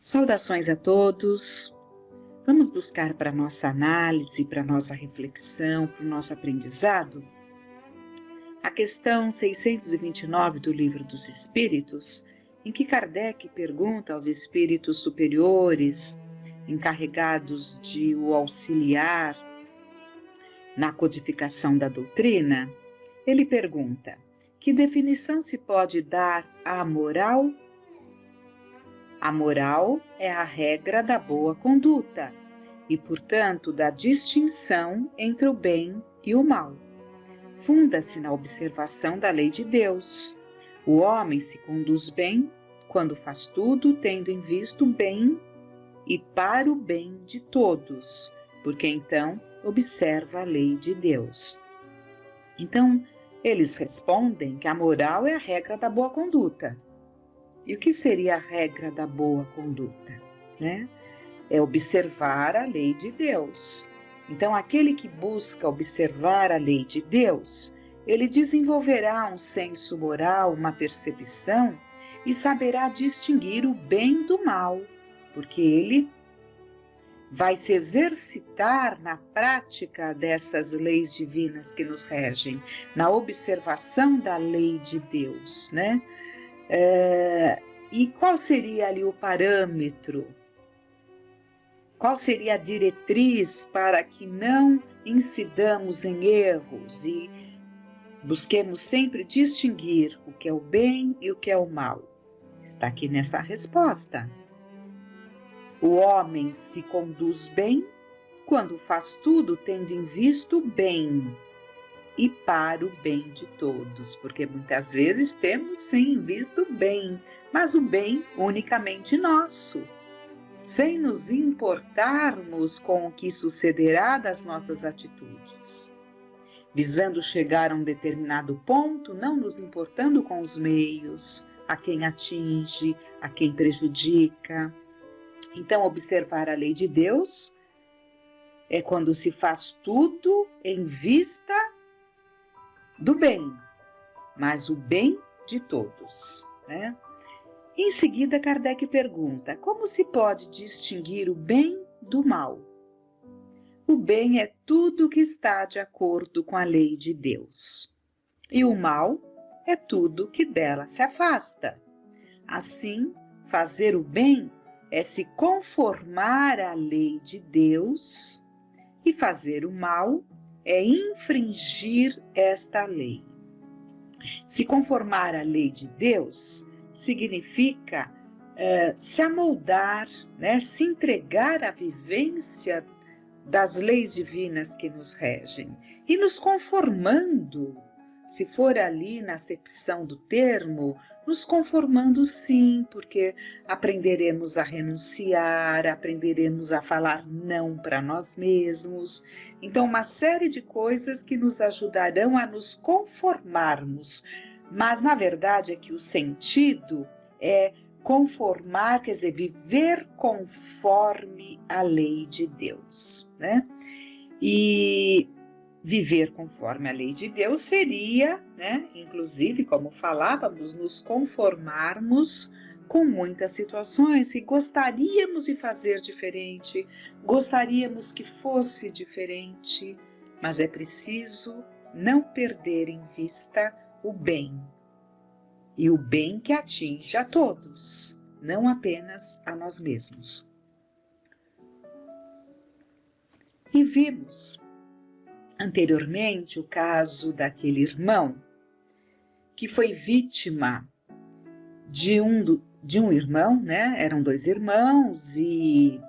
Saudações a todos. Vamos buscar para nossa análise, para nossa reflexão, para o nosso aprendizado, a questão 629 do Livro dos Espíritos, em que Kardec pergunta aos espíritos superiores, encarregados de o auxiliar na codificação da doutrina. Ele pergunta: que definição se pode dar à moral? A moral é a regra da boa conduta e, portanto, da distinção entre o bem e o mal. Funda-se na observação da lei de Deus. O homem se conduz bem quando faz tudo tendo em vista o bem e para o bem de todos, porque então observa a lei de Deus. Então, eles respondem que a moral é a regra da boa conduta. E o que seria a regra da boa conduta, né? É observar a lei de Deus. Então, aquele que busca observar a lei de Deus, ele desenvolverá um senso moral, uma percepção e saberá distinguir o bem do mal, porque ele vai se exercitar na prática dessas leis divinas que nos regem, na observação da lei de Deus, né? E qual seria ali o parâmetro? Qual seria a diretriz para que não incidamos em erros e busquemos sempre distinguir o que é o bem e o que é o mal? Está aqui nessa resposta. O homem se conduz bem quando faz tudo tendo em vista o bem e para o bem de todos, porque muitas vezes temos sim visto o bem, mas o bem unicamente nosso, sem nos importarmos com o que sucederá das nossas atitudes, visando chegar a um determinado ponto, não nos importando com os meios, a quem atinge, a quem prejudica. Então, observar a lei de Deus é quando se faz tudo em vista do bem, mas o bem de todos, né? Em seguida, Kardec pergunta: como se pode distinguir o bem do mal? O bem é tudo que está de acordo com a lei de Deus, e o mal é tudo que dela se afasta. Assim, fazer o bem é se conformar à lei de Deus, e fazer o mal é infringir esta lei. Se conformar à lei de Deus significa se amoldar, né, se entregar à vivência das leis divinas que nos regem e nos conformando, se for ali na acepção do termo, nos conformando sim, porque aprenderemos a renunciar, aprenderemos a falar não para nós mesmos. Então, uma série de coisas que nos ajudarão a nos conformarmos. Mas, na verdade, é que o sentido é conformar, quer dizer, viver conforme a lei de Deus, né? E viver conforme a lei de Deus seria, né, inclusive, como falávamos, nos conformarmos com muitas situações e gostaríamos de fazer diferente, gostaríamos que fosse diferente, mas é preciso não perder em vista o bem, e o bem que atinge a todos, não apenas a nós mesmos. E vimos anteriormente o caso daquele irmão que foi vítima de um irmão, né? Eram dois irmãos e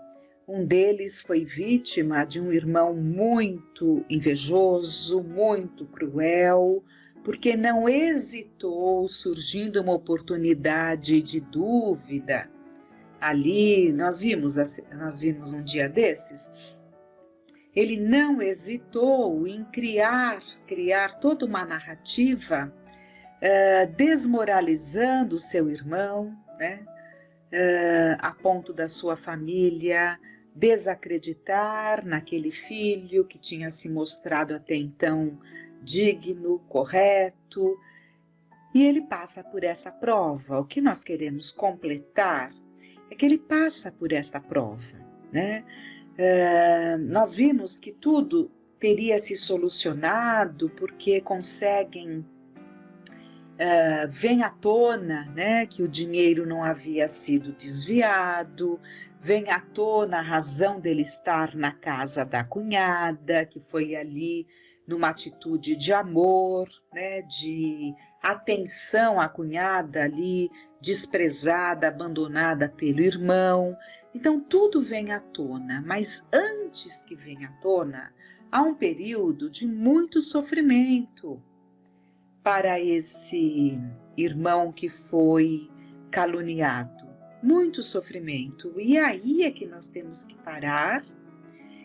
um deles foi vítima de um irmão muito invejoso, muito cruel, porque não hesitou, surgindo uma oportunidade de dúvida. Ali, nós vimos um dia desses, ele não hesitou em criar toda uma narrativa desmoralizando o seu irmão, né? A ponto da sua família desacreditar naquele filho que tinha se mostrado até então digno, correto, e ele passa por essa prova. O que nós queremos completar é que ele passa por esta prova, né? Nós vimos que tudo teria se solucionado porque vem à tona, né, que o dinheiro não havia sido desviado, vem à tona a razão dele estar na casa da cunhada, que foi ali numa atitude de amor, né, de atenção à cunhada ali, desprezada, abandonada pelo irmão. Então tudo vem à tona, mas antes que venha à tona, há um período de muito sofrimento para esse irmão que foi caluniado. Muito sofrimento. E aí é que nós temos que parar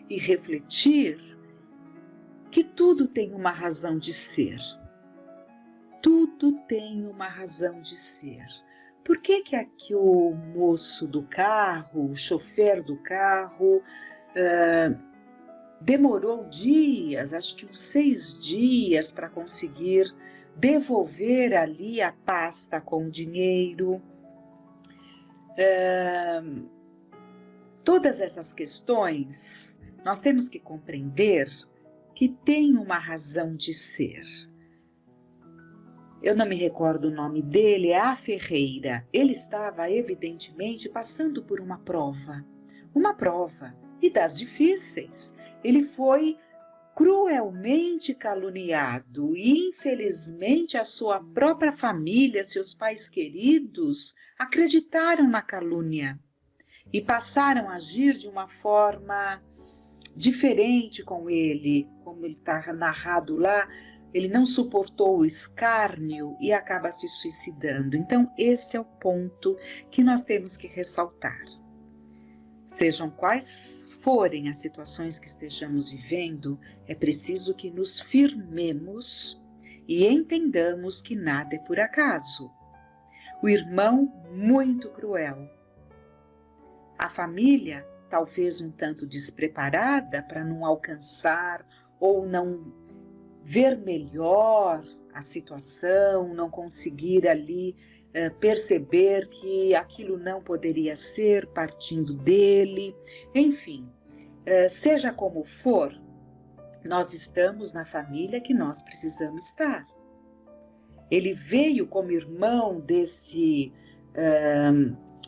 e refletir que tudo tem uma razão de ser. Tudo tem uma razão de ser. Por que que aqui o moço do carro, o chofer do carro, demorou dias, acho que uns 6 dias, para conseguir devolver ali a pasta com dinheiro? Todas essas questões nós temos que compreender que tem uma razão de ser. Eu não me recordo o nome dele, é A Ferreira. Ele estava evidentemente passando por uma prova, e das difíceis. Ele foi cruelmente caluniado e, infelizmente, a sua própria família, seus pais queridos, acreditaram na calúnia e passaram a agir de uma forma diferente com ele, como ele está narrado lá. Ele não suportou o escárnio e acaba se suicidando. Então, esse é o ponto que nós temos que ressaltar. Sejam quais forem as situações que estejamos vivendo, é preciso que nos firmemos e entendamos que nada é por acaso. O irmão muito cruel. A família talvez um tanto despreparada para não alcançar ou não ver melhor a situação, não conseguir ali perceber que aquilo não poderia ser partindo dele. Enfim, seja como for, nós estamos na família que nós precisamos estar. Ele veio como irmão desse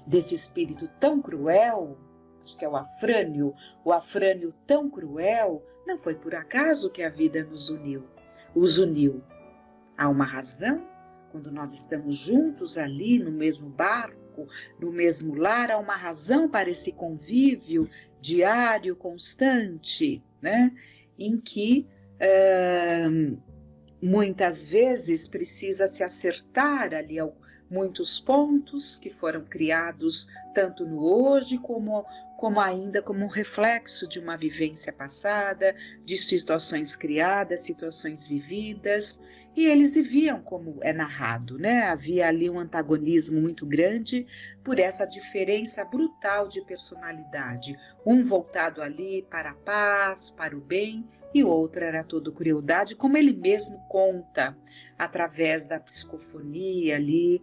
espírito tão cruel, acho que é o Afrânio tão cruel. Não foi por acaso que a vida os uniu. Há uma razão. Quando nós estamos juntos ali no mesmo barco, no mesmo lar, há uma razão para esse convívio diário, constante, né? Em que muitas vezes precisa se acertar ali muitos pontos que foram criados tanto no hoje como ainda como um reflexo de uma vivência passada, de situações criadas, situações vividas. E eles viviam como é narrado, né? Havia ali um antagonismo muito grande por essa diferença brutal de personalidade. Um voltado ali para a paz, para o bem, e o outro era todo crueldade, como ele mesmo conta, através da psicofonia ali,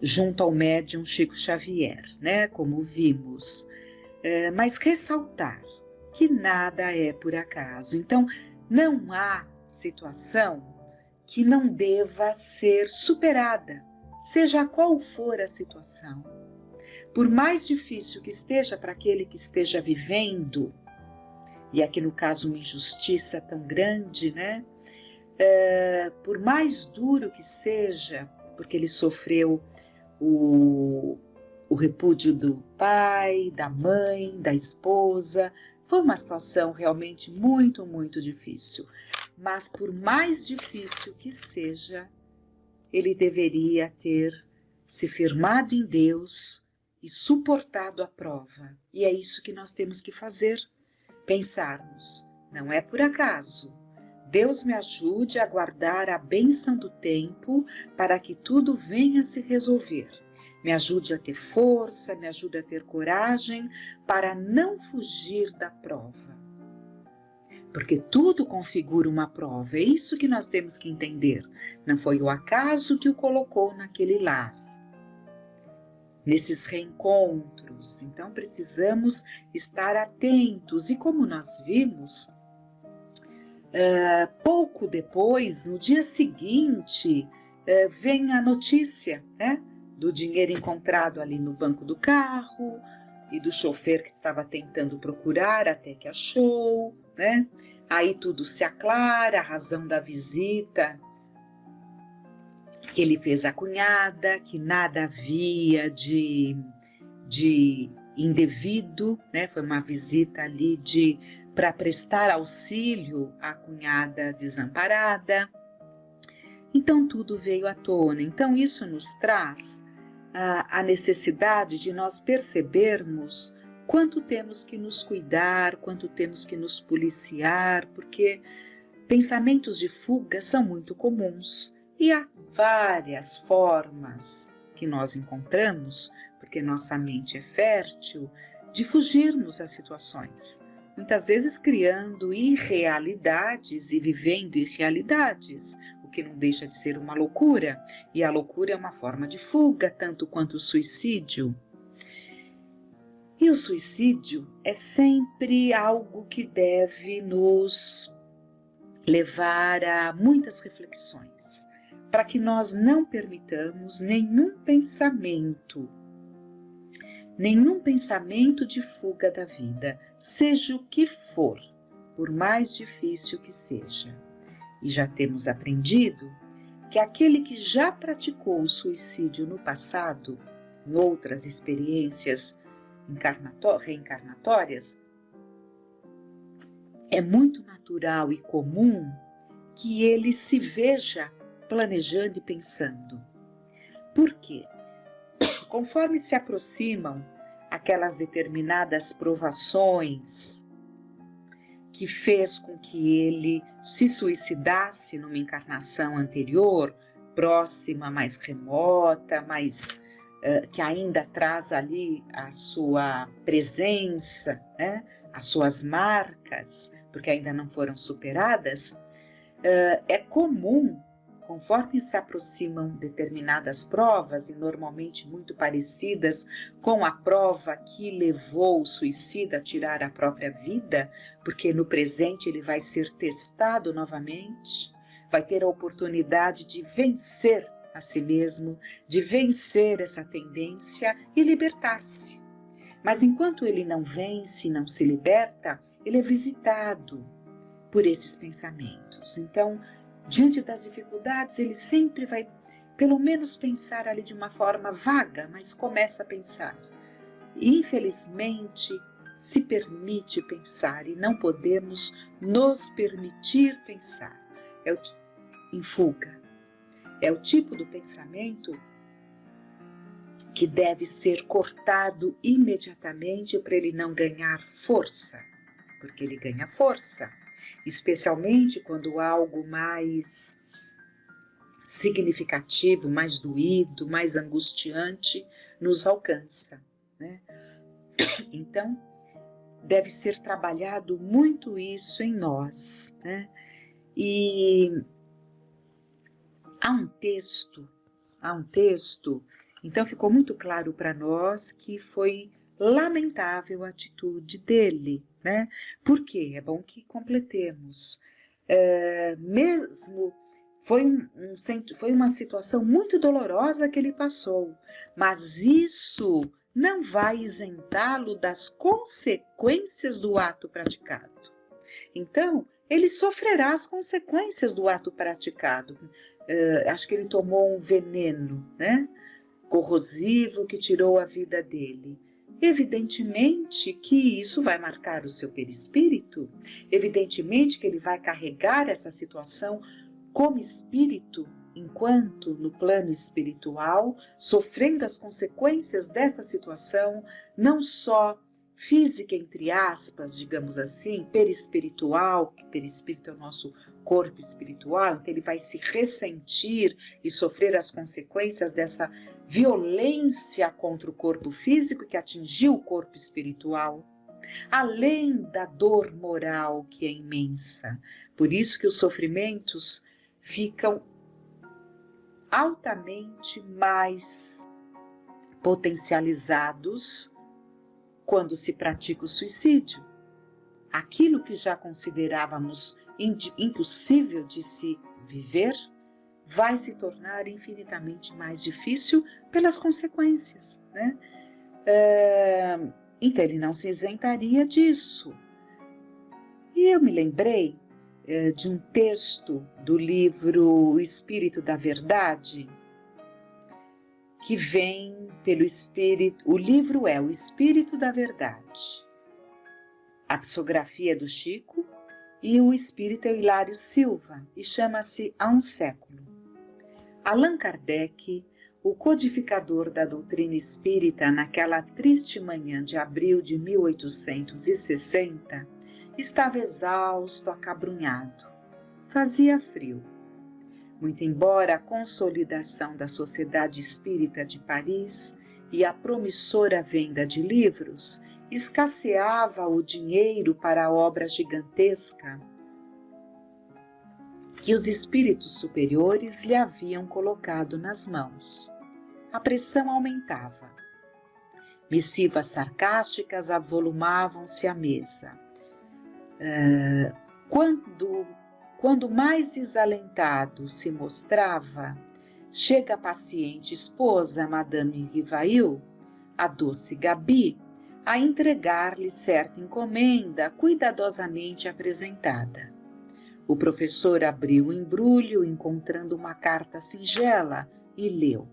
junto ao médium Chico Xavier, né? Como vimos. Mas ressaltar que nada é por acaso. Então, não há situação que não deva ser superada, seja qual for a situação. Por mais difícil que esteja para aquele que esteja vivendo, e aqui no caso uma injustiça tão grande, né? Por mais duro que seja, porque ele sofreu o repúdio do pai, da mãe, da esposa, foi uma situação realmente muito, muito difícil. Mas por mais difícil que seja, ele deveria ter se firmado em Deus e suportado a prova. E é isso que nós temos que fazer, pensarmos, não é por acaso. Deus me ajude a guardar a bênção do tempo para que tudo venha a se resolver. Me ajude a ter força, me ajude a ter coragem para não fugir da prova. Porque tudo configura uma prova, é isso que nós temos que entender. Não foi o acaso que o colocou naquele lar. nesses reencontros. Então precisamos estar atentos. E como nós vimos, pouco depois, no dia seguinte, vem a notícia, né, do dinheiro encontrado ali no banco do carro e do chofer que estava tentando procurar até que achou, né? Aí tudo se aclara, a razão da visita que ele fez à cunhada, que nada havia de indevido, né? Foi uma visita ali para prestar auxílio à cunhada desamparada. Então tudo veio à tona. Então isso nos traz a necessidade de nós percebermos quanto temos que nos cuidar, quanto temos que nos policiar, porque pensamentos de fuga são muito comuns e há várias formas que nós encontramos, porque nossa mente é fértil, de fugirmos às situações. Muitas vezes criando irrealidades e vivendo irrealidades, o que não deixa de ser uma loucura. E a loucura é uma forma de fuga, tanto quanto o suicídio. E o suicídio é sempre algo que deve nos levar a muitas reflexões, para que nós não permitamos nenhum pensamento de fuga da vida, seja o que for, por mais difícil que seja. E já temos aprendido que aquele que já praticou o suicídio no passado, em outras experiências reencarnatórias, é muito natural e comum que ele se veja planejando e pensando. Por quê? Conforme se aproximam aquelas determinadas provações que fez com que ele se suicidasse numa encarnação anterior, próxima, mais remota, que ainda traz ali a sua presença, né? As suas marcas, porque ainda não foram superadas, é comum, conforme se aproximam determinadas provas, e normalmente muito parecidas com a prova que levou o suicida a tirar a própria vida, porque no presente ele vai ser testado novamente, vai ter a oportunidade de vencer a si mesmo, de vencer essa tendência e libertar-se. Mas enquanto ele não vence, não se liberta, ele é visitado por esses pensamentos. Então, diante das dificuldades, ele sempre vai, pelo menos, pensar ali de uma forma vaga, mas começa a pensar. E, infelizmente, se permite pensar e não podemos nos permitir pensar. Em fuga. É o tipo do pensamento que deve ser cortado imediatamente para ele não ganhar força, porque ele ganha força, especialmente quando algo mais significativo, mais doído, mais angustiante nos alcança, né? Então, deve ser trabalhado muito isso em nós, né? E há um texto, então ficou muito claro para nós que foi lamentável a atitude dele, né? Porque é bom que completemos. Mesmo foi uma situação muito dolorosa que ele passou, mas isso não vai isentá-lo das consequências do ato praticado. Então, ele sofrerá as consequências do ato praticado. Acho que ele tomou um veneno, né, corrosivo que tirou a vida dele. Evidentemente que isso vai marcar o seu perispírito, evidentemente que ele vai carregar essa situação como espírito, enquanto no plano espiritual, sofrendo as consequências dessa situação, não só física, entre aspas, digamos assim, perispiritual, que perispírito é o nosso corpo espiritual, então ele vai se ressentir e sofrer as consequências dessa violência contra o corpo físico que atingiu o corpo espiritual, além da dor moral que é imensa. Por isso que os sofrimentos ficam altamente mais potencializados quando se pratica o suicídio. Aquilo que já considerávamos impossível de se viver vai se tornar infinitamente mais difícil pelas consequências, né? Então ele não se isentaria disso. E eu me lembrei de um texto do livro O Espírito da Verdade, que vem pelo Espírito. O livro é O Espírito da Verdade. A psicografia é do Chico e o espírito é o Hilário Silva e chama-se Há um Século. Allan Kardec, o codificador da doutrina espírita naquela triste manhã de abril de 1860, estava exausto, acabrunhado. Fazia frio. Muito embora a consolidação da Sociedade Espírita de Paris e a promissora venda de livros, escasseava o dinheiro para a obra gigantesca que os espíritos superiores lhe haviam colocado nas mãos. A pressão aumentava. Missivas sarcásticas avolumavam-se à mesa. Quando mais desalentado se mostrava, chega a paciente esposa, Madame Rivail, a doce Gabi, a entregar-lhe certa encomenda cuidadosamente apresentada. O professor abriu o embrulho, encontrando uma carta singela, e leu: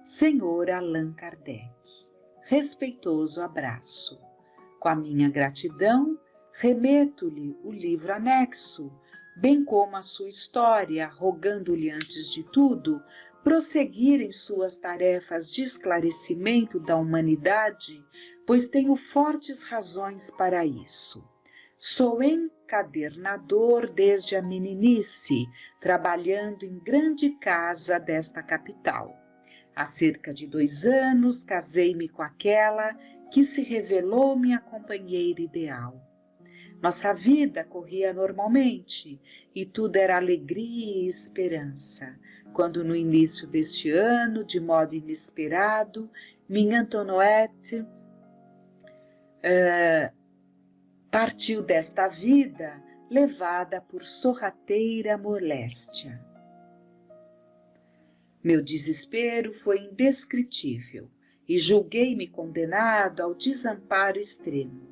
Senhor Allan Kardec, respeitoso abraço. Com a minha gratidão, remeto-lhe o livro anexo, bem como a sua história, rogando-lhe, antes de tudo, prosseguir em suas tarefas de esclarecimento da humanidade, pois tenho fortes razões para isso. Sou encadernador desde a meninice, trabalhando em grande casa desta capital. Há cerca de 2 anos casei-me com aquela que se revelou minha companheira ideal. Nossa vida corria normalmente e tudo era alegria e esperança, quando no início deste ano, de modo inesperado, minha Antoinette partiu desta vida, levada por sorrateira moléstia. Meu desespero foi indescritível e julguei-me condenado ao desamparo extremo.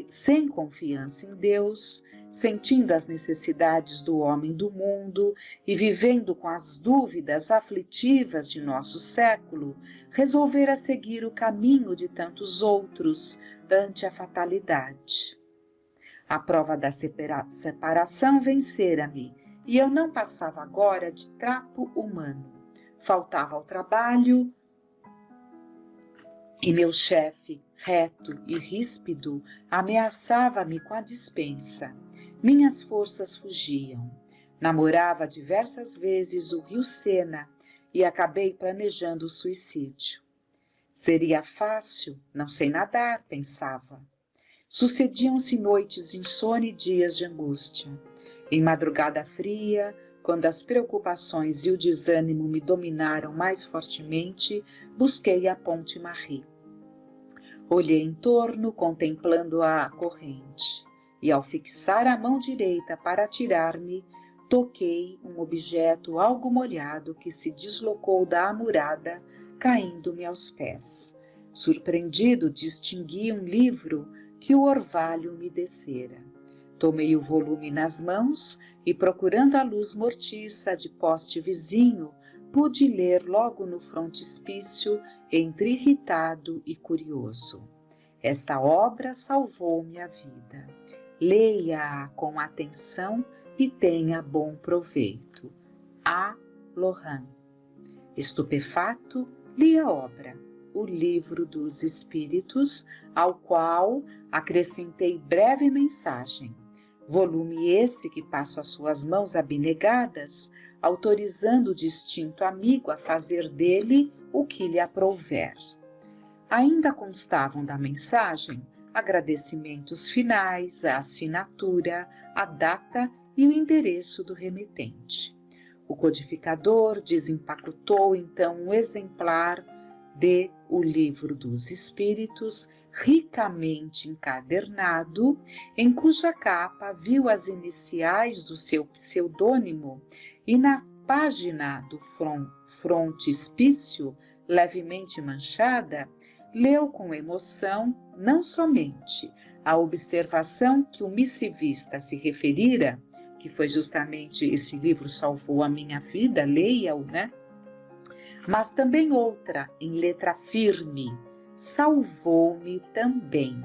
Sem confiança em Deus, sentindo as necessidades do homem do mundo e vivendo com as dúvidas aflitivas de nosso século, resolvera seguir o caminho de tantos outros ante a fatalidade. A prova da separação vencera-me, e eu não passava agora de trapo humano. Faltava ao trabalho, e meu chefe, reto e ríspido, ameaçava-me com a dispensa. Minhas forças fugiam. Namorava diversas vezes o rio Sena e acabei planejando o suicídio. Seria fácil, não sei nadar, pensava. Sucediam-se noites de insônia e dias de angústia. Em madrugada fria, quando as preocupações e o desânimo me dominaram mais fortemente, busquei a Ponte Marie. Olhei em torno, contemplando a corrente, e ao fixar a mão direita para atirar-me, toquei um objeto algo molhado que se deslocou da amurada, caindo-me aos pés. Surpreendido, distingui um livro que o orvalho me descera. Tomei o volume nas mãos e, procurando a luz mortiça de poste vizinho, pude ler logo no frontispício, entre irritado e curioso. Esta obra salvou-me a vida. Leia-a com atenção e tenha bom proveito. A. Lohan. Estupefato, li a obra, o Livro dos Espíritos, ao qual acrescentei breve mensagem. Volume esse que passo às suas mãos abnegadas, autorizando o distinto amigo a fazer dele o que lhe aprouver. Ainda constavam da mensagem agradecimentos finais, a assinatura, a data e o endereço do remetente. O codificador desempacotou então um exemplar de O Livro dos Espíritos, ricamente encadernado, em cuja capa viu as iniciais do seu pseudônimo e na página do frontispício, levemente manchada, leu com emoção não somente a observação que o missivista se referira, que foi justamente esse livro salvou a minha vida, leia-o, né? Mas também outra, em letra firme, salvou-me também.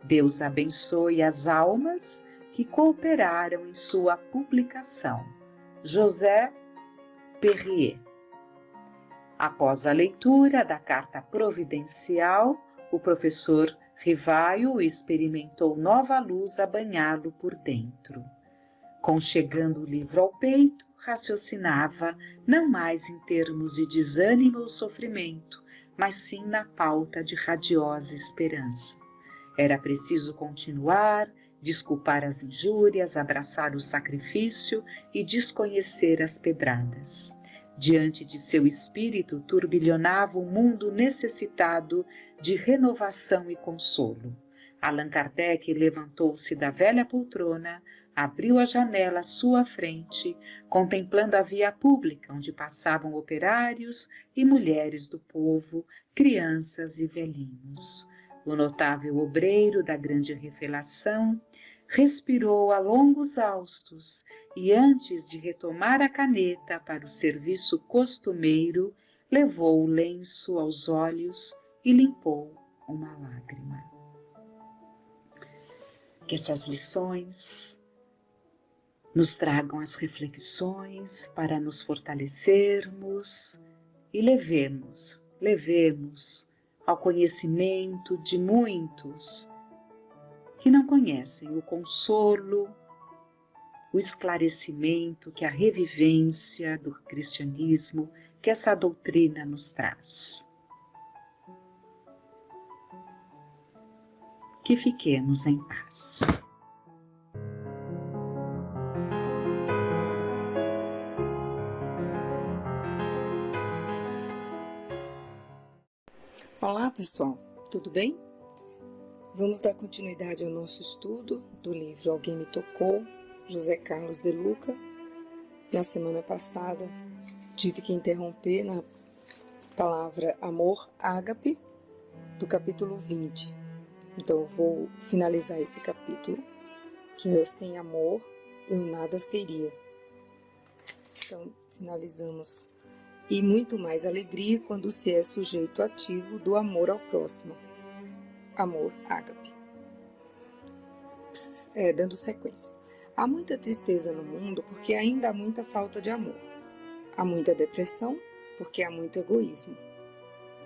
Deus abençoe as almas que cooperaram em sua publicação. José Perrier. Após a leitura da carta providencial, o professor Rivaio experimentou nova luz a banhá-lo por dentro. Conchegando o livro ao peito, raciocinava não mais em termos de desânimo ou sofrimento, mas sim na pauta de radiosa esperança. Era preciso continuar, desculpar as injúrias, abraçar o sacrifício e desconhecer as pedradas. Diante de seu espírito turbilhonava um mundo necessitado de renovação e consolo. Allan Kardec levantou-se da velha poltrona, abriu a janela à sua frente, contemplando a via pública onde passavam operários e mulheres do povo, crianças e velhinhos. O notável obreiro da grande revelação respirou a longos haustos e, antes de retomar a caneta para o serviço costumeiro, levou o lenço aos olhos e limpou uma lágrima. Que essas lições nos tragam as reflexões para nos fortalecermos e levemos ao conhecimento de muitos que não conhecem o consolo, o esclarecimento que a revivência do cristianismo, que essa doutrina nos traz. Que fiquemos em paz. Olá pessoal, tudo bem? Vamos dar continuidade ao nosso estudo do livro Alguém Me Tocou, José Carlos de Luca. Na semana passada tive que interromper na palavra amor ágape do capítulo 20. Então eu vou finalizar esse capítulo, que é sem amor eu nada seria. Então finalizamos. E muito mais alegria quando se é sujeito ativo do amor ao próximo. Amor ágape. Dando sequência. Há muita tristeza no mundo porque ainda há muita falta de amor. Há muita depressão porque há muito egoísmo.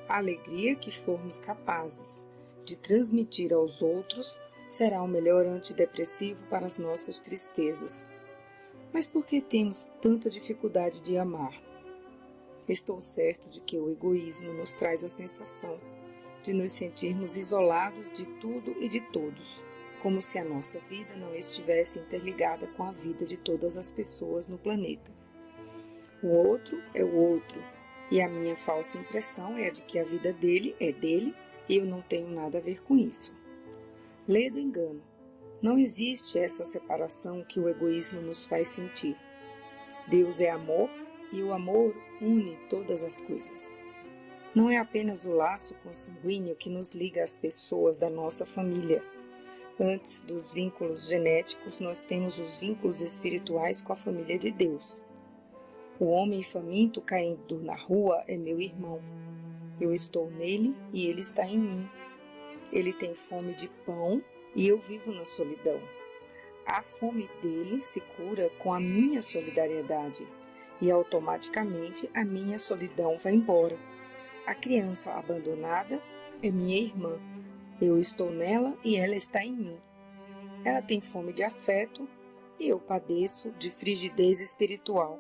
A alegria que formos capazes de transmitir aos outros será o melhor antidepressivo para as nossas tristezas. Mas por que temos tanta dificuldade de amar? Estou certo de que o egoísmo nos traz a sensação de nos sentirmos isolados de tudo e de todos, como se a nossa vida não estivesse interligada com a vida de todas as pessoas no planeta. O outro é o outro, e a minha falsa impressão é a de que a vida dele é dele e eu não tenho nada a ver com isso. Lê do engano. Não existe essa separação que o egoísmo nos faz sentir. Deus é amor e o amor une todas as coisas. Não é apenas o laço consanguíneo que nos liga às pessoas da nossa família. Antes dos vínculos genéticos, nós temos os vínculos espirituais com a família de Deus. O homem faminto caindo na rua é meu irmão. Eu estou nele e ele está em mim. Ele tem fome de pão e eu vivo na solidão. A fome dele se cura com a minha solidariedade e automaticamente a minha solidão vai embora. A criança abandonada é minha irmã. Eu estou nela e ela está em mim. Ela tem fome de afeto e eu padeço de frigidez espiritual.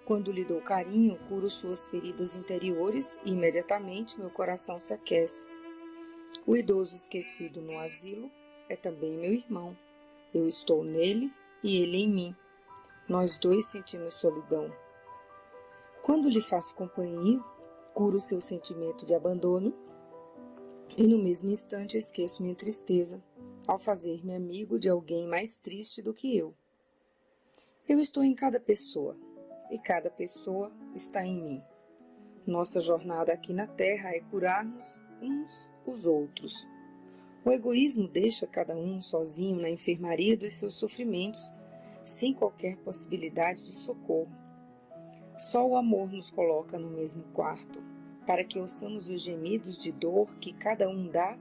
Quando lhe dou carinho, curo suas feridas interiores e imediatamente meu coração se aquece. O idoso esquecido no asilo é também meu irmão. Eu estou nele e ele em mim. Nós dois sentimos solidão. Quando lhe faço companhia, curo o seu sentimento de abandono e no mesmo instante esqueço minha tristeza ao fazer-me amigo de alguém mais triste do que eu. Eu estou em cada pessoa e cada pessoa está em mim. Nossa jornada aqui na Terra é curarmos uns os outros. O egoísmo deixa cada um sozinho na enfermaria dos seus sofrimentos, sem qualquer possibilidade de socorro. Só o amor nos coloca no mesmo quarto, para que ouçamos os gemidos de dor que cada um dá,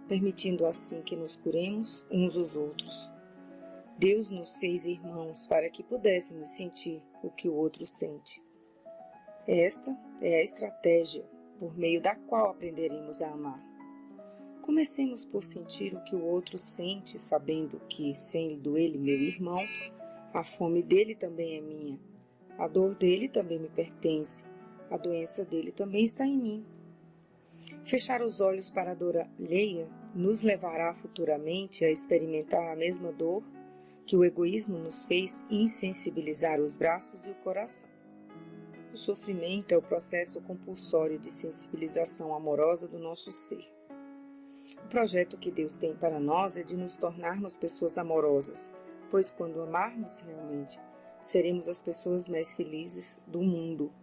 permitindo assim que nos curemos uns os outros. Deus nos fez irmãos para que pudéssemos sentir o que o outro sente. Esta é a estratégia por meio da qual aprenderemos a amar. Comecemos por sentir o que o outro sente, sabendo que, sendo ele meu irmão, a fome dele também é minha, a dor dele também me pertence, a doença dele também está em mim. Fechar os olhos para a dor alheia nos levará futuramente a experimentar a mesma dor que o egoísmo nos fez insensibilizar os braços e o coração. O sofrimento é o processo compulsório de sensibilização amorosa do nosso ser. O projeto que Deus tem para nós é de nos tornarmos pessoas amorosas, pois quando amarmos realmente, seremos as pessoas mais felizes do mundo.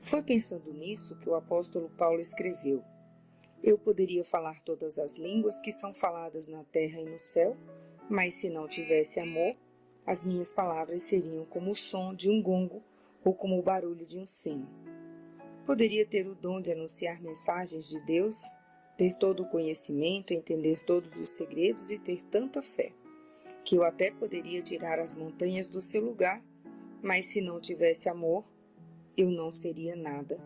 Foi pensando nisso que o apóstolo Paulo escreveu: Eu poderia falar todas as línguas que são faladas na terra e no céu, mas se não tivesse amor, as minhas palavras seriam como o som de um gongo ou como o barulho de um sino. Poderia ter o dom de anunciar mensagens de Deus, ter todo o conhecimento, entender todos os segredos e ter tanta fé, que eu até poderia tirar as montanhas do seu lugar, mas se não tivesse amor, eu não seria nada.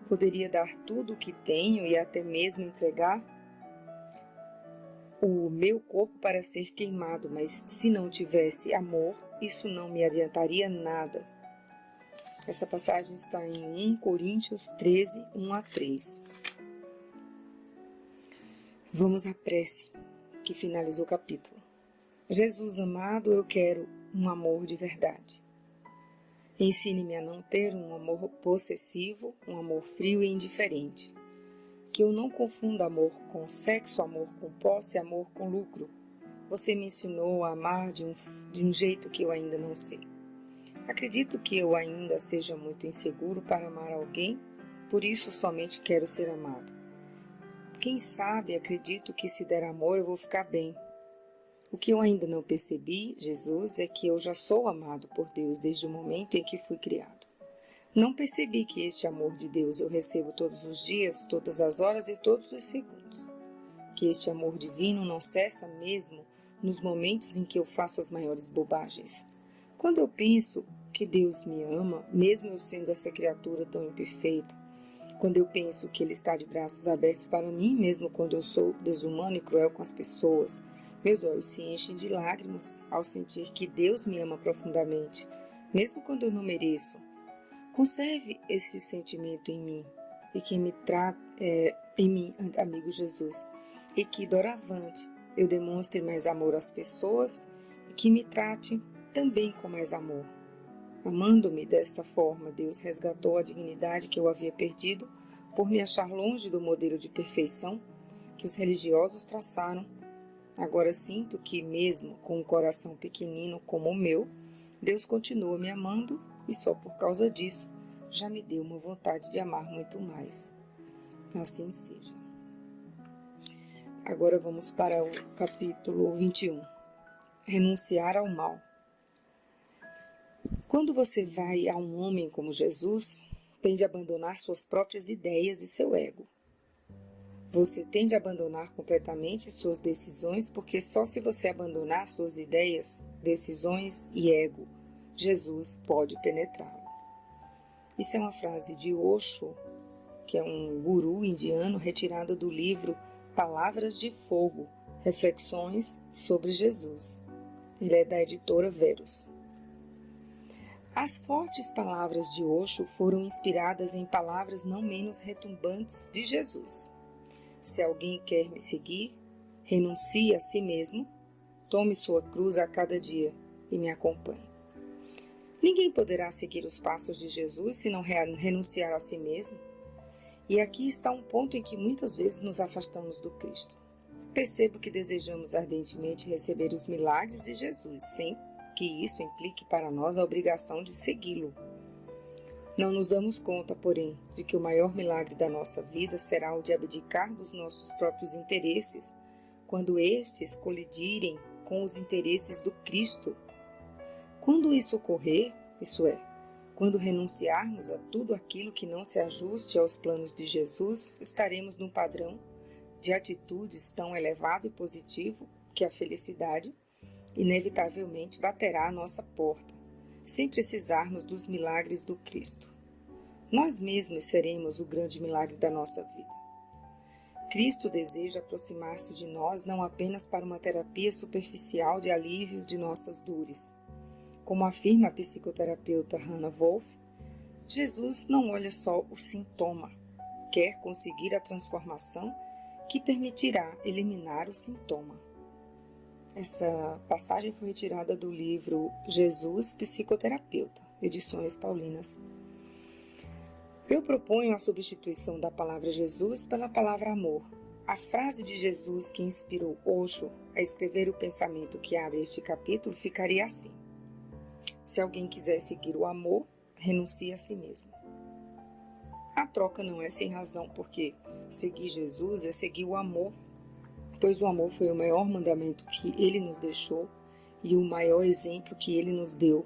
Poderia dar tudo o que tenho e até mesmo entregar o meu corpo para ser queimado, mas se não tivesse amor, isso não me adiantaria nada. Essa passagem está em 1 Coríntios 13, 1 a 3. Vamos à prece que finaliza o capítulo. Jesus amado, eu quero um amor de verdade. Ensine-me a não ter um amor possessivo, um amor frio e indiferente. Que eu não confunda amor com sexo, amor com posse, amor com lucro. Você me ensinou a amar de um jeito que eu ainda não sei. Acredito que eu ainda seja muito inseguro para amar alguém, por isso somente quero ser amado. Quem sabe, acredito que se der amor eu vou ficar bem. O que eu ainda não percebi, Jesus, é que eu já sou amado por Deus desde o momento em que fui criado. Não percebi que este amor de Deus eu recebo todos os dias, todas as horas e todos os segundos. Que este amor divino não cessa mesmo nos momentos em que eu faço as maiores bobagens. Quando eu penso que Deus me ama, mesmo eu sendo essa criatura tão imperfeita, quando eu penso que Ele está de braços abertos para mim, mesmo quando eu sou desumano e cruel com as pessoas, meus olhos se enchem de lágrimas ao sentir que Deus me ama profundamente, mesmo quando eu não mereço. Conserve esse sentimento em mim e que me trate em mim, amigo Jesus, e que doravante eu demonstre mais amor às pessoas e que me trate também com mais amor. Amando-me dessa forma, Deus resgatou a dignidade que eu havia perdido por me achar longe do modelo de perfeição que os religiosos traçaram. Agora sinto que, mesmo com um coração pequenino como o meu, Deus continua me amando e só por causa disso já me deu uma vontade de amar muito mais. Assim seja. Agora vamos para o capítulo 21. Renunciar ao mal. Quando você vai a um homem como Jesus, tem de abandonar suas próprias ideias e seu ego. Você tem de abandonar completamente suas decisões, porque só se você abandonar suas ideias, decisões e ego, Jesus pode penetrá-lo. Isso é uma frase de Osho, que é um guru indiano retirado do livro Palavras de Fogo, Reflexões sobre Jesus. Ele é da editora Verus. As fortes palavras de Osho foram inspiradas em palavras não menos retumbantes de Jesus. Se alguém quer me seguir, renuncie a si mesmo, tome sua cruz a cada dia e me acompanhe. Ninguém poderá seguir os passos de Jesus se não renunciar a si mesmo. E aqui está um ponto em que muitas vezes nos afastamos do Cristo. Percebo que desejamos ardentemente receber os milagres de Jesus, sem que isso implique para nós a obrigação de segui-lo. Não nos damos conta, porém, de que o maior milagre da nossa vida será o de abdicar dos nossos próprios interesses, quando estes colidirem com os interesses do Cristo. Quando isso ocorrer, isso é, quando renunciarmos a tudo aquilo que não se ajuste aos planos de Jesus, estaremos num padrão de atitudes tão elevado e positivo que a felicidade inevitavelmente baterá à nossa porta, sem precisarmos dos milagres do Cristo. Nós mesmos seremos o grande milagre da nossa vida. Cristo deseja aproximar-se de nós não apenas para uma terapia superficial de alívio de nossas dores. Como afirma a psicoterapeuta Hannah Wolff, Jesus não olha só o sintoma, quer conseguir a transformação que permitirá eliminar o sintoma. Essa passagem foi retirada do livro Jesus, Psicoterapeuta, Edições Paulinas. Eu proponho a substituição da palavra Jesus pela palavra amor. A frase de Jesus que inspirou Osho a escrever o pensamento que abre este capítulo ficaria assim: se alguém quiser seguir o amor, renuncie a si mesmo. A troca não é sem razão, porque seguir Jesus é seguir o amor, pois o amor foi o maior mandamento que ele nos deixou e o maior exemplo que ele nos deu.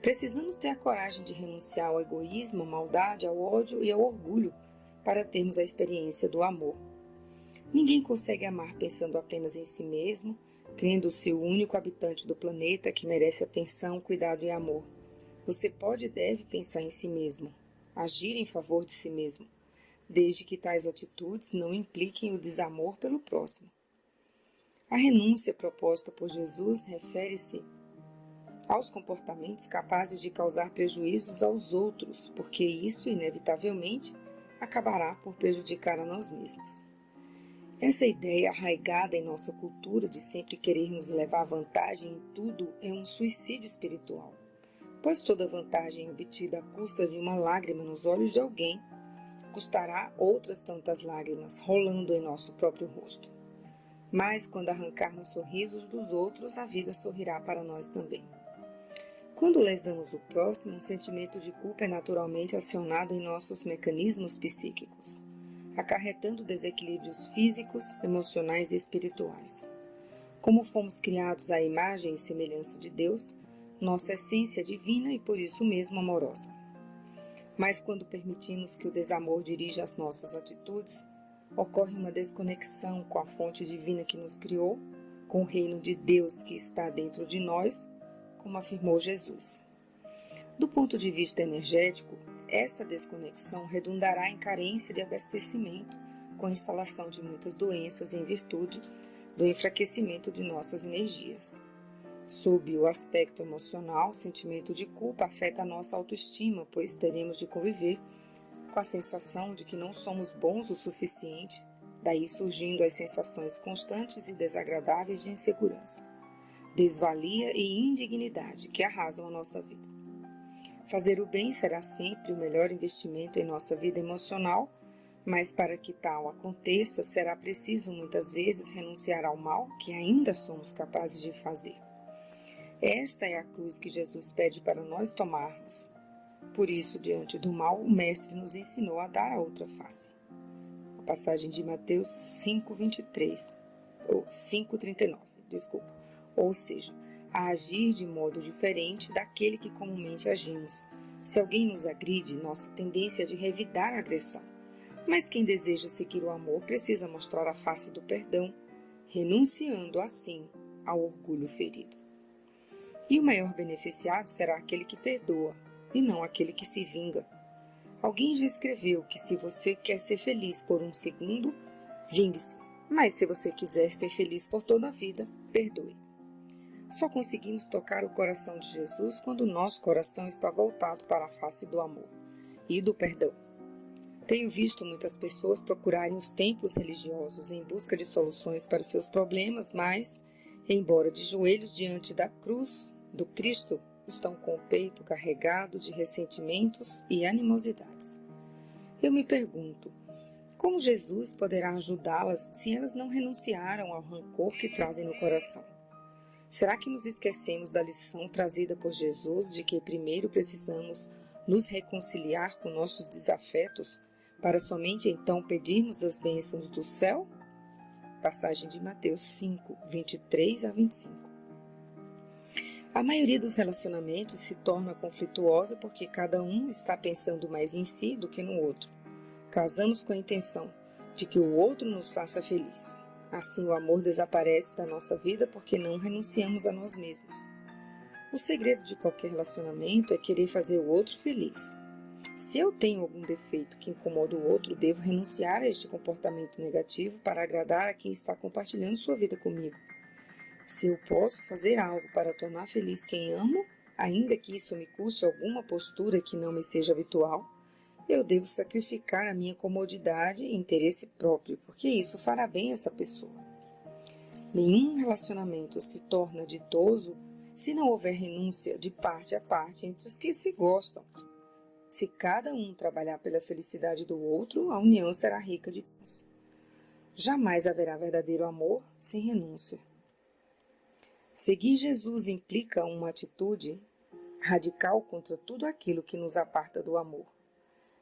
Precisamos ter a coragem de renunciar ao egoísmo, à maldade, ao ódio e ao orgulho para termos a experiência do amor. Ninguém consegue amar pensando apenas em si mesmo, crendo-se o único habitante do planeta que merece atenção, cuidado e amor. Você pode e deve pensar em si mesmo, agir em favor de si mesmo, desde que tais atitudes não impliquem o desamor pelo próximo. A renúncia proposta por Jesus refere-se aos comportamentos capazes de causar prejuízos aos outros, porque isso, inevitavelmente, acabará por prejudicar a nós mesmos. Essa ideia arraigada em nossa cultura de sempre querermos levar vantagem em tudo é um suicídio espiritual, pois toda vantagem obtida à custa de uma lágrima nos olhos de alguém custará outras tantas lágrimas rolando em nosso próprio rosto. Mas quando arrancarmos sorrisos dos outros, a vida sorrirá para nós também. Quando lesamos o próximo, um sentimento de culpa é naturalmente acionado em nossos mecanismos psíquicos, acarretando desequilíbrios físicos, emocionais e espirituais. Como fomos criados à imagem e semelhança de Deus, nossa essência é divina e por isso mesmo amorosa. Mas quando permitimos que o desamor dirija as nossas atitudes, ocorre uma desconexão com a fonte divina que nos criou, com o reino de Deus que está dentro de nós, como afirmou Jesus. Do ponto de vista energético, esta desconexão redundará em carência de abastecimento, com a instalação de muitas doenças em virtude do enfraquecimento de nossas energias. Sob o aspecto emocional, o sentimento de culpa afeta a nossa autoestima, pois teremos de conviver com a sensação de que não somos bons o suficiente, daí surgindo as sensações constantes e desagradáveis de insegurança, desvalia e indignidade que arrasam a nossa vida. Fazer o bem será sempre o melhor investimento em nossa vida emocional, mas para que tal aconteça, será preciso muitas vezes renunciar ao mal que ainda somos capazes de fazer. Esta é a cruz que Jesus pede para nós tomarmos. Por isso, diante do mal, o Mestre nos ensinou a dar a outra face. A passagem de Mateus 5:23, ou 5:39, ou seja, a agir de modo diferente daquele que comumente agimos. Se alguém nos agride, nossa tendência é de revidar a agressão. Mas quem deseja seguir o amor precisa mostrar a face do perdão, renunciando assim ao orgulho ferido. E o maior beneficiado será aquele que perdoa, e não aquele que se vinga. Alguém já escreveu que se você quer ser feliz por um segundo, vingue-se. Mas se você quiser ser feliz por toda a vida, perdoe. Só conseguimos tocar o coração de Jesus quando o nosso coração está voltado para a face do amor e do perdão. Tenho visto muitas pessoas procurarem os templos religiosos em busca de soluções para seus problemas, mas, embora de joelhos diante da cruz do Cristo, estão com o peito carregado de ressentimentos e animosidades. Eu me pergunto, como Jesus poderá ajudá-las se elas não renunciaram ao rancor que trazem no coração? Será que nos esquecemos da lição trazida por Jesus de que primeiro precisamos nos reconciliar com nossos desafetos para somente então pedirmos as bênçãos do céu? Passagem de Mateus 5, 23 a 25. A maioria dos relacionamentos se torna conflituosa porque cada um está pensando mais em si do que no outro. Casamos com a intenção de que o outro nos faça feliz. Assim o amor desaparece da nossa vida porque não renunciamos a nós mesmos. O segredo de qualquer relacionamento é querer fazer o outro feliz. Se eu tenho algum defeito que incomoda o outro, devo renunciar a este comportamento negativo para agradar a quem está compartilhando sua vida comigo. Se eu posso fazer algo para tornar feliz quem amo, ainda que isso me custe alguma postura que não me seja habitual, eu devo sacrificar a minha comodidade e interesse próprio, porque isso fará bem a essa pessoa. Nenhum relacionamento se torna ditoso se não houver renúncia de parte a parte entre os que se gostam. Se cada um trabalhar pela felicidade do outro, a união será rica de bens. Jamais haverá verdadeiro amor sem renúncia. Seguir Jesus implica uma atitude radical contra tudo aquilo que nos aparta do amor.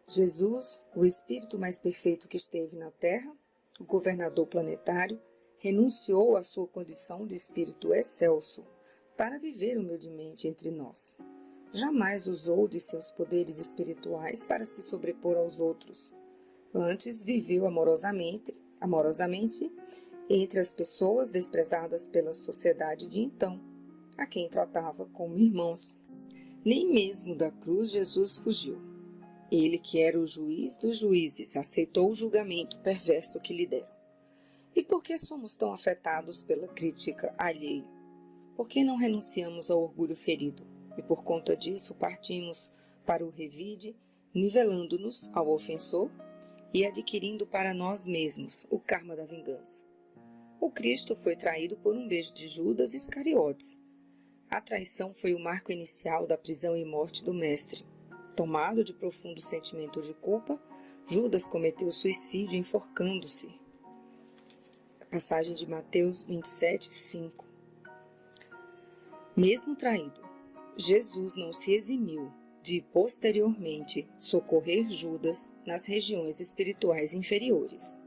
Jesus, o Espírito mais perfeito que esteve na Terra, o governador planetário, renunciou à sua condição de Espírito excelso para viver humildemente entre nós. Jamais usou de seus poderes espirituais para se sobrepor aos outros. Antes viveu amorosamente entre as pessoas desprezadas pela sociedade de então, a quem tratava como irmãos. Nem mesmo da cruz Jesus fugiu. Ele, que era o juiz dos juízes, aceitou o julgamento perverso que lhe deram. E por que somos tão afetados pela crítica alheia? Por que não renunciamos ao orgulho ferido? E por conta disso partimos para o revide, nivelando-nos ao ofensor e adquirindo para nós mesmos o karma da vingança. O Cristo foi traído por um beijo de Judas Iscariotes. A traição foi o marco inicial da prisão e morte do Mestre. Tomado de profundo sentimento de culpa, Judas cometeu suicídio enforcando-se. Passagem de Mateus 27, 5. Mesmo traído, Jesus não se eximiu de, posteriormente, socorrer Judas nas regiões espirituais inferiores.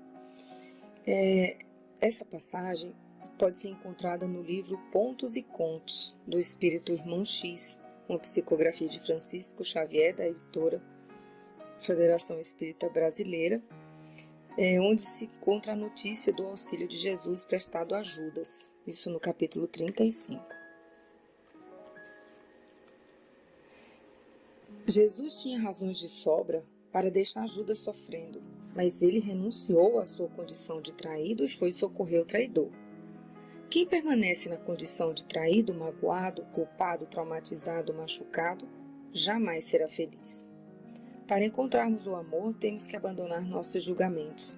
Essa passagem pode ser encontrada no livro Pontos e Contos, do Espírito Irmão X, uma psicografia de Francisco Xavier, da editora Federação Espírita Brasileira, onde se encontra a notícia do auxílio de Jesus prestado a Judas, isso no capítulo 35. Jesus tinha razões de sobra para deixar Judas sofrendo, mas ele renunciou à sua condição de traído e foi socorrer o traidor. Quem permanece na condição de traído, magoado, culpado, traumatizado, machucado, jamais será feliz. Para encontrarmos o amor, temos que abandonar nossos julgamentos.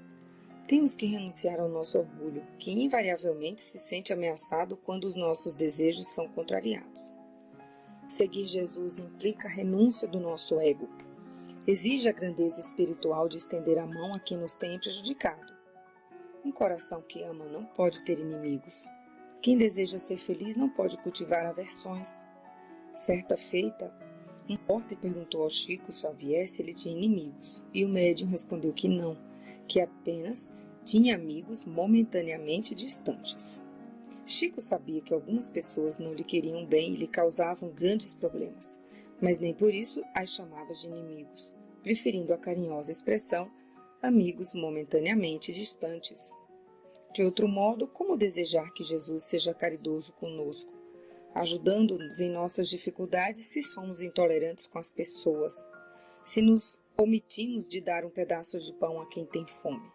Temos que renunciar ao nosso orgulho, que invariavelmente se sente ameaçado quando os nossos desejos são contrariados. Seguir Jesus implica a renúncia do nosso ego. Exige a grandeza espiritual de estender a mão a quem nos tem prejudicado. Um coração que ama não pode ter inimigos. Quem deseja ser feliz não pode cultivar aversões. Certa feita, um repórter perguntou ao Chico Xavier se ele tinha inimigos, e o médium respondeu que não, que apenas tinha amigos momentaneamente distantes. Chico sabia que algumas pessoas não lhe queriam bem e lhe causavam grandes problemas, mas nem por isso as chamava de inimigos, preferindo a carinhosa expressão amigos momentaneamente distantes. De outro modo, como desejar que Jesus seja caridoso conosco, ajudando-nos em nossas dificuldades se somos intolerantes com as pessoas, se nos omitimos de dar um pedaço de pão a quem tem fome,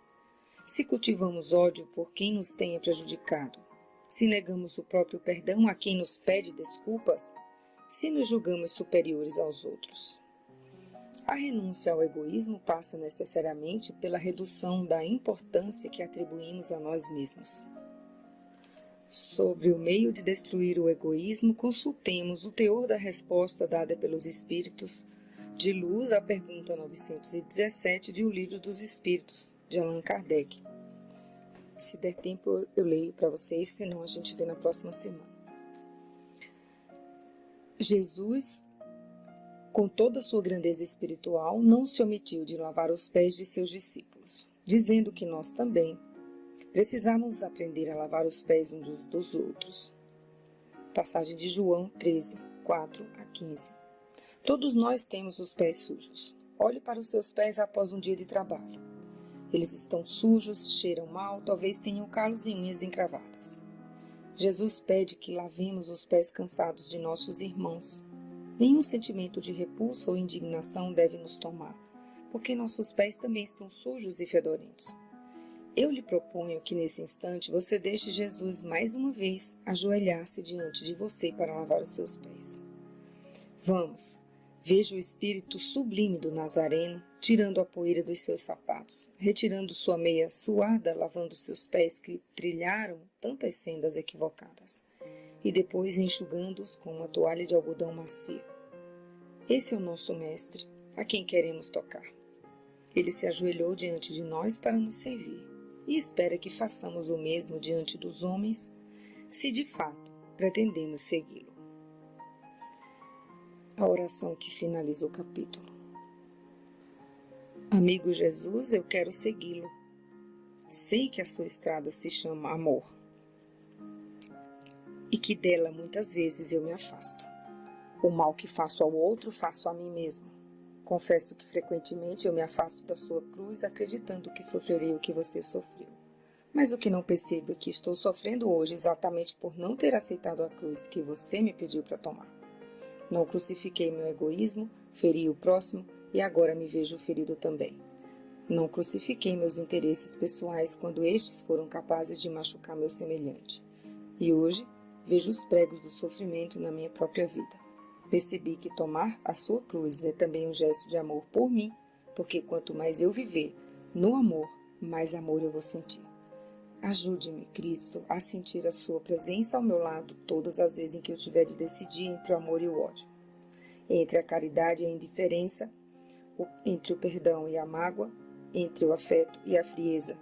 se cultivamos ódio por quem nos tenha prejudicado, se negamos o próprio perdão a quem nos pede desculpas, se nos julgamos superiores aos outros. A renúncia ao egoísmo passa necessariamente pela redução da importância que atribuímos a nós mesmos. Sobre o meio de destruir o egoísmo, consultemos o teor da resposta dada pelos Espíritos de luz à pergunta 917 de O Livro dos Espíritos, de Allan Kardec. Se der tempo, eu leio para vocês, senão a gente vê na próxima semana. Jesus, com toda a sua grandeza espiritual, não se omitiu de lavar os pés de seus discípulos, dizendo que nós também precisamos aprender a lavar os pés uns dos outros. Passagem de João 13, 4 a 15. Todos nós temos os pés sujos. Olhe para os seus pés após um dia de trabalho. Eles estão sujos, cheiram mal, talvez tenham calos e unhas encravadas. Jesus pede que lavemos os pés cansados de nossos irmãos. Nenhum sentimento de repulsa ou indignação deve nos tomar, porque nossos pés também estão sujos e fedorentos. Eu lhe proponho que nesse instante você deixe Jesus mais uma vez ajoelhar-se diante de você para lavar os seus pés. Vamos, veja o espírito sublime do Nazareno tirando a poeira dos seus sapatos, retirando sua meia suada, lavando seus pés que trilharam tantas sendas equivocadas, e depois enxugando-os com uma toalha de algodão macio. Esse é o nosso mestre, a quem queremos tocar. Ele se ajoelhou diante de nós para nos servir, e espera que façamos o mesmo diante dos homens, se de fato pretendemos segui-lo. A oração que finaliza o capítulo. Amigo Jesus, eu quero segui-lo. Sei que a sua estrada se chama amor, e que dela muitas vezes eu me afasto. O mal que faço ao outro, faço a mim mesmo. Confesso que frequentemente eu me afasto da sua cruz, acreditando que sofrerei o que você sofreu. Mas o que não percebo é que estou sofrendo hoje exatamente por não ter aceitado a cruz que você me pediu para tomar. Não crucifiquei meu egoísmo, feri o próximo e agora me vejo ferido também. Não crucifiquei meus interesses pessoais quando estes foram capazes de machucar meu semelhante. E hoje vejo os pregos do sofrimento na minha própria vida. Percebi que tomar a sua cruz é também um gesto de amor por mim, porque quanto mais eu viver no amor, mais amor eu vou sentir. Ajude-me, Cristo, a sentir a sua presença ao meu lado todas as vezes em que eu tiver de decidir entre o amor e o ódio, entre a caridade e a indiferença, entre o perdão e a mágoa, entre o afeto e a frieza.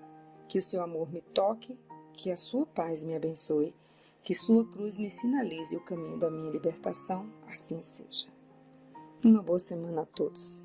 Que o seu amor me toque, que a sua paz me abençoe, que sua cruz me sinalize o caminho da minha libertação, assim seja. Uma boa semana a todos.